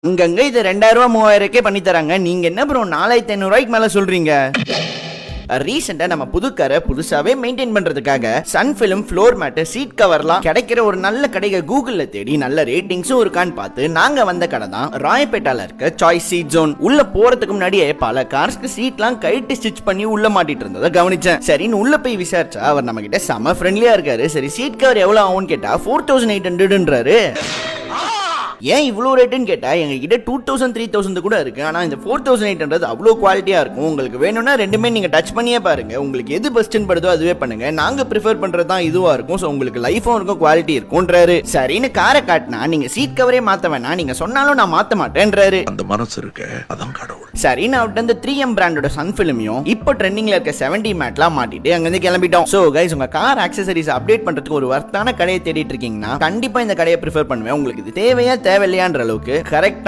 இங்கங்க இது 2000 ரூபா 3000 பண்ணி தராங்க. நீங்க என்ன ப்ரோ 4500 ரூபாய்க்கு மேல சொல்றீங்க? ரீசெண்டா நம்ம புது காரை புதுசாவே மெயின்டைன் பண்றதுக்காக sun film floor mat seat கவர்லாம் கிடைக்கிற ஒரு நல்ல கடையை கூகுள்ல தேடி நல்ல ரேட்டிங்ஸும் இருக்கான்னு பார்த்து நாங்க வந்த கடை தான் ராயப்பேட்டால இருக்க சாய்ஸ் சீட் ஜோன். உள்ள போறதுக்கு முன்னாடியே பல கார்ஸ்க்கு சீட்லாம் கைட்டு ஸ்டிச் பண்ணி உள்ள மாட்டிட்டு இருந்ததை கவனிச்சேன். சரின்னு உள்ள போய் விசாரிச்சா அவர் நம்ம கிட்ட செம ஃப்ரெண்ட்லியா இருக்காரு. சரி சீட் கவர் எவ்வளவு ஆகும்னு கேட்டா 4800ன்றாரு. ஏன் இவ்வளோ ரேட்டுன்னு கேட்டால் எங்ககிட்ட 2000 3000 கூட இருக்குது. ஆனால் இந்த 4800 அவ்வளோ குவாலிட்டியாக இருக்கும். உங்களுக்கு வேணும்னா ரெண்டுமே நீங்கள் டச் பண்ணியே பாருங்கள். உங்களுக்கு எது பெஸ்ட்டுன்னு படுதோ அதுவே பண்ணுங்கள். நாங்கள் ப்ரிஃபர் பண்ணுறது தான் இதுவாக இருக்கும். ஸோ உங்களுக்கு லைஃபும் இருக்கும் குவாலிட்டி இருக்கும்ன்றாரு. சரின்னு காரை காட்டினா நீங்கள் சீட் கவரே மாற்ற வேணாம், நீங்கள் சொன்னாலும் நான் மாற்ற மாட்டேன்றாரு. அந்த மனசு இருக்கு, அதான் கடவுள். சரின்னு அவர்கிட்ட இந்த 3M பிராண்டோட சன் ஃபிலிமையும் இப்போ ட்ரெண்டிங்கில் இருக்க 70 மேட்லாம் மாட்டிட்டு அங்கேருந்து கிளம்பிட்டோம். ஸோ கைஸ், உங்கள் கார் ஆக்சசரிஸ் அப்டேட் பண்ணுறதுக்கு ஒரு வர்த்தான கடையை தேடிட்டு இருக்கீங்கன்னா கண்டிப்பாக இந்த கடையை ப்ரிஃபர் பண்ணுவேன். உங்களுக்கு இது தேவையா தேவையில்லையான்ற அளவுக்கு கரெக்டா